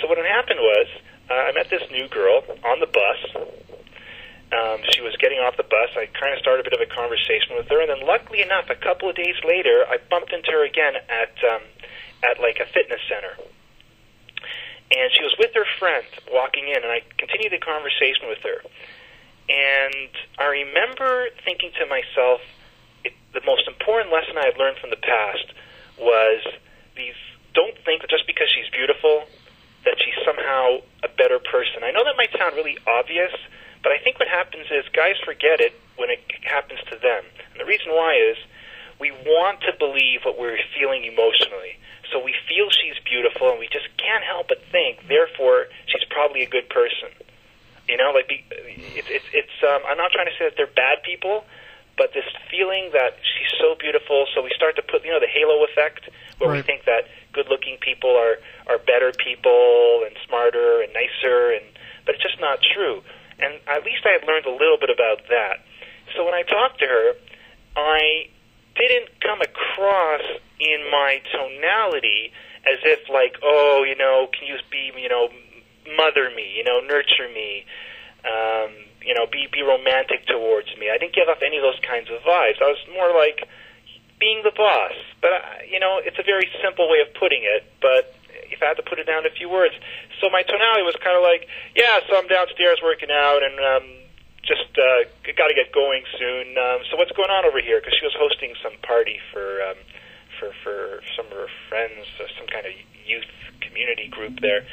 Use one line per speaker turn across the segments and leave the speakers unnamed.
So what had happened was, I met this new girl on the bus. She was getting off the bus. I kind of started a bit of a conversation with her, and then luckily enough, a couple of days later, I bumped into her again at like a fitness center. And she was with her friend walking in, and I continued the conversation with her. And I remember thinking to myself, the most important lesson I had learned from the past was don't think that just because she's beautiful that she's somehow a better person. I know that might sound really obvious, but I think what happens is guys forget it when it happens to them. And the reason why is we want to believe what we're feeling emotionally. So we feel she's beautiful, and we just can't help but think, therefore, she's probably a good person. You know, like it's I'm not trying to say that they're bad people, but this feeling that she's so beautiful, so we start to put, the halo effect, where we think that good-looking people are better people and smarter and nicer, but it's just not true. And at least I had learned a little bit about that. So when I talked to her, I didn't come across in my tonality as if like, oh, can you be, mother me, nurture me, be romantic towards me. I didn't give off any of those kinds of vibes. I was more like being the boss. But, it's a very simple way of putting it, but if I had to put it down in a few words. So my tonality was kind of like, yeah, so I'm downstairs working out and just got to get going soon. So what's going on over here? Because she was hosting some party for some of her friends, some kind of youth community group there.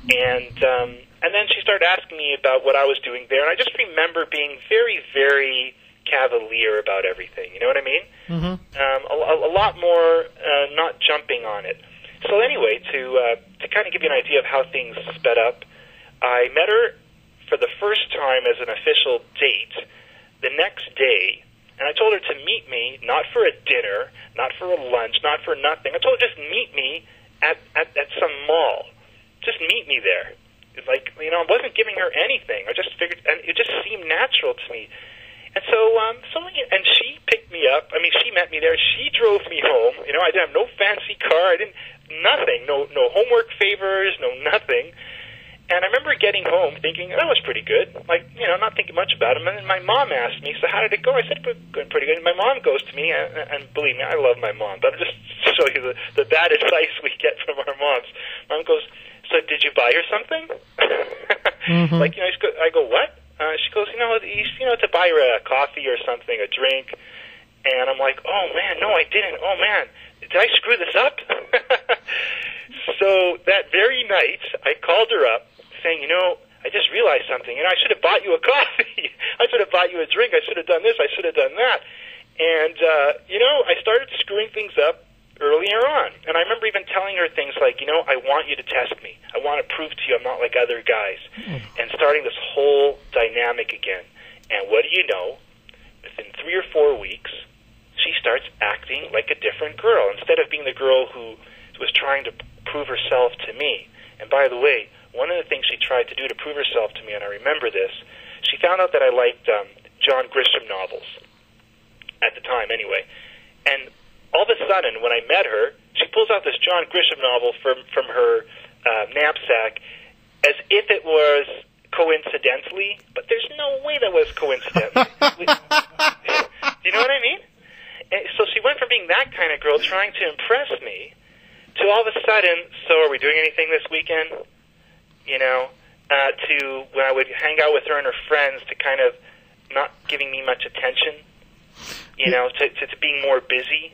And then she started asking me about what I was doing there, and I just remember being very, very cavalier about everything. You know what I mean? Mm-hmm. A lot more not jumping on it. So anyway, to kind of give you an idea of how things sped up, I met her for the first time as an official date the next day, and I told her to meet me, not for a dinner, not for a lunch, not for nothing. I told her just meet me at some mall. Just meet me there. It's like, I wasn't giving her anything. I just figured, and it just seemed natural to me. And so, and she picked me up. I mean, she met me there. She drove me home. I didn't have no fancy car. Nothing. No homework favors, no nothing. And I remember getting home thinking, that was pretty good. Like, not thinking much about it. And then my mom asked me, so how did it go? I said, going pretty good. And my mom goes to me, and believe me, I love my mom. But I'll just show you the bad advice we get from our moms. Mom goes, so did you buy her something? Mm-hmm. Like, I go, what? She goes, to buy her a coffee or something, a drink. And I'm like, oh, man, no, I didn't. Oh, man, did I screw this up? So that very night, I called her up saying, I just realized something. I should have bought you a coffee. I should have bought you a drink. I should have done this. I should have done that. And, I started screwing things up earlier on. And I remember even telling her things like, I want you to test me. I want to prove to you I'm not like other guys. And starting this whole dynamic again. And what do you know? Within 3 or 4 weeks, she starts acting like a different girl. Instead of being the girl who was trying to prove herself to me. And by the way, one of the things she tried to do to prove herself to me, and I remember this, she found out that I liked John Grisham novels. At the time, anyway. And all of a sudden, when I met her, she pulls out this John Grisham novel from her knapsack as if it was coincidentally, but there's no way that was coincidental. Do you know what I mean? And so she went from being that kind of girl trying to impress me to all of a sudden, so are we doing anything this weekend? To when I would hang out with her and her friends to kind of not giving me much attention, to being more busy.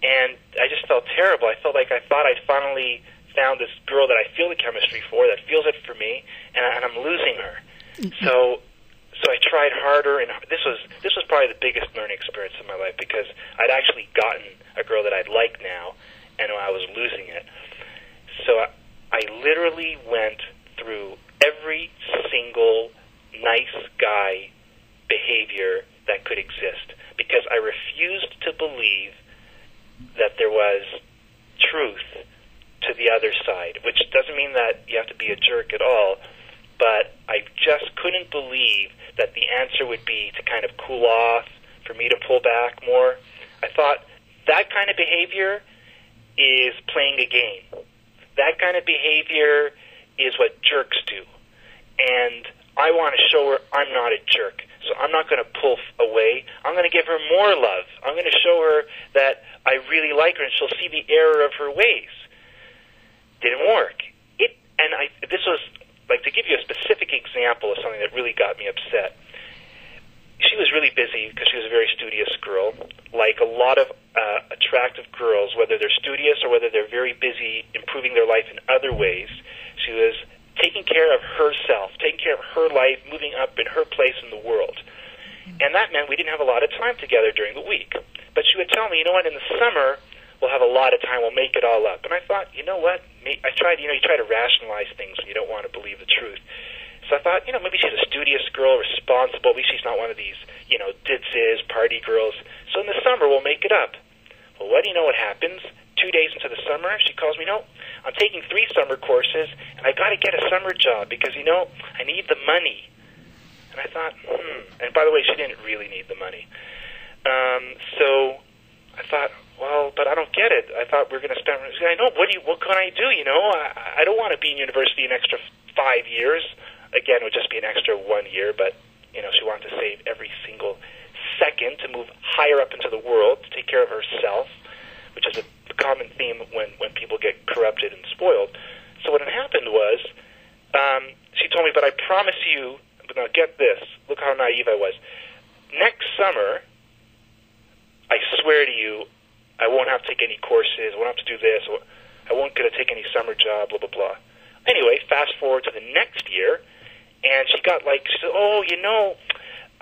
And I just felt terrible. I felt like I thought I'd finally found this girl that I feel the chemistry for, that feels it for me, and I'm losing her. So I tried harder, and this was probably the biggest learning experience of my life, because I'd actually gotten a girl that I'd like now, and I was losing it. So I literally went through every single nice guy behavior that could exist, because I refused to believe that there was truth to the other side, which doesn't mean that you have to be a jerk at all, but I just couldn't believe that the answer would be to kind of cool off, for me to pull back more. I thought that kind of behavior is playing a game. That kind of behavior is what jerks do. And I want to show her I'm not a jerk. So I'm not going to pull away. I'm going to give her more love. I'm going to show her that I really like her, and she'll see the error of her ways. Didn't work. This was, like, to give you a specific example of something that really got me upset. She was really busy because she was a very studious girl. Like a lot of attractive girls, whether they're studious or whether they're very busy improving their life in other ways, she was taking care of herself, taking care of her life, moving up in her place in the world. And that meant we didn't have a lot of time together during the week. But she would tell me, you know what, in the summer, we'll have a lot of time, we'll make it all up. And I thought, you know what, I tried, you try to rationalize things when you don't want to believe the truth. So I thought, maybe she's a studious girl, responsible, maybe she's not one of these, ditses, party girls. So in the summer, we'll make it up. Well, what do you know what happens? 2 days into the summer, she calls me, no, I'm taking 3 summer courses, and I got to get a summer job because, I need the money. And I thought, And by the way, she didn't really need the money. So I thought, well, but I don't get it. I thought we were going to spend. I know. What can I do? I don't want to be in university an extra 5 years. Again, it would just be an extra 1 year. But she wanted to save every single second to move higher up into the world, to take care of herself, which is a common theme when people get corrupted and spoiled. So what had happened was, she told me, but I promise you. But now get this. Look how naive I was. Next summer, I swear to you, I won't have to take any courses. I won't have to do this. I won't get to take any summer job, blah, blah, blah. Anyway, fast forward to the next year, and she said,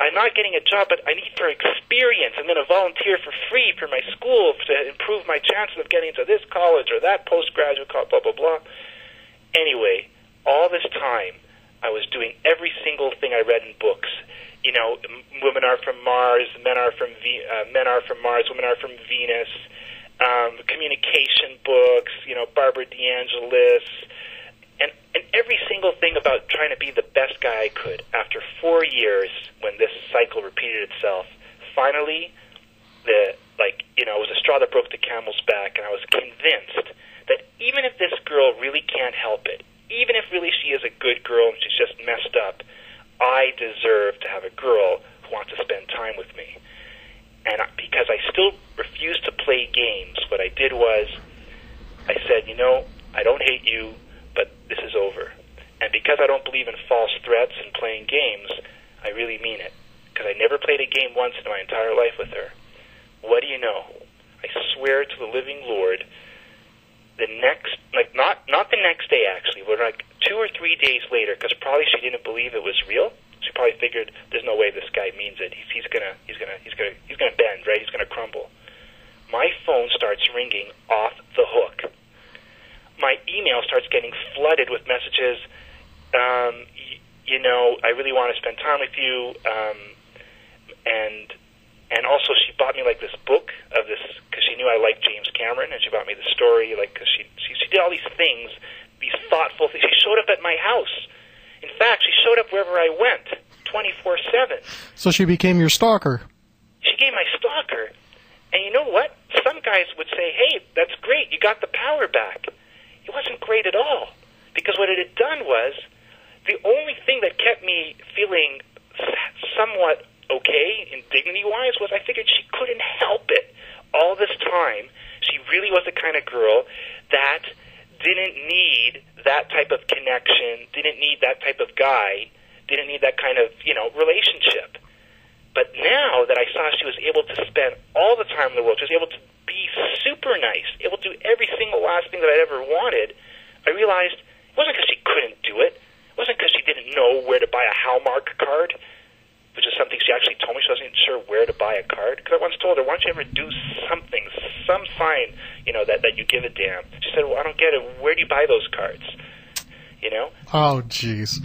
I'm not getting a job, but I need for experience. I'm going to volunteer for free for my school to improve my chances of getting into this college or that postgraduate college, blah, blah, blah. Anyway, all this time, I was doing every single thing I read in books. Women are from Mars, men are from Mars, women are from Venus. Communication books, Barbara DeAngelis, and every single thing about trying to be the best guy I could. After 4 years, when this cycle repeated itself, finally, it was a straw that broke the camel's back, and I was convinced that even if this girl really can't help it, even if really she is a good girl and she's just messed up, I deserve to have a girl who wants to spend time with me. And because I still refused to play games, what I did was I said, I don't hate you, but this is over. And because I don't believe in false threats and playing games, I really mean it. Because I never played a game once in my entire life with her. What do you know? I swear to the living Lord, the next, not the next day actually, but 2 or 3 days later, because probably she didn't believe it was real. She probably figured there's no way this guy means it. He's gonna bend, right? He's gonna crumble. My phone starts ringing off the hook. My email starts getting flooded with messages. I really want to spend time with you, and also she bought me this book of this because she knew I liked James Cameron, and she bought me the story because she did all these things, these thoughtful things. She showed up at my house. In fact, she showed up wherever I went, 24/7.
So she became your stalker.
She became my stalker. And you know what? Some guys would say, hey, that's great, you got the power back. It wasn't great at all. Because what it had done was, the only thing that kept me feeling somewhat okay, in dignity-wise, was I figured she couldn't help it. All this time, she really was the kind of girl that didn't need that type of connection, didn't need that type of guy, didn't need that kind of, relationship. But now that I saw she was able to spend all the time in the world, she was able to be super nice, able to do every single last thing that I'd ever wanted, I realized it wasn't because she couldn't do it. It wasn't because she didn't know where to buy a Hallmark card, which is something she actually told me. She wasn't sure where to buy a card. Because I once told her, why don't you ever do something, some sign, that you give a damn. She said, well, I don't get it. Where do you buy those cards?
Oh, jeez.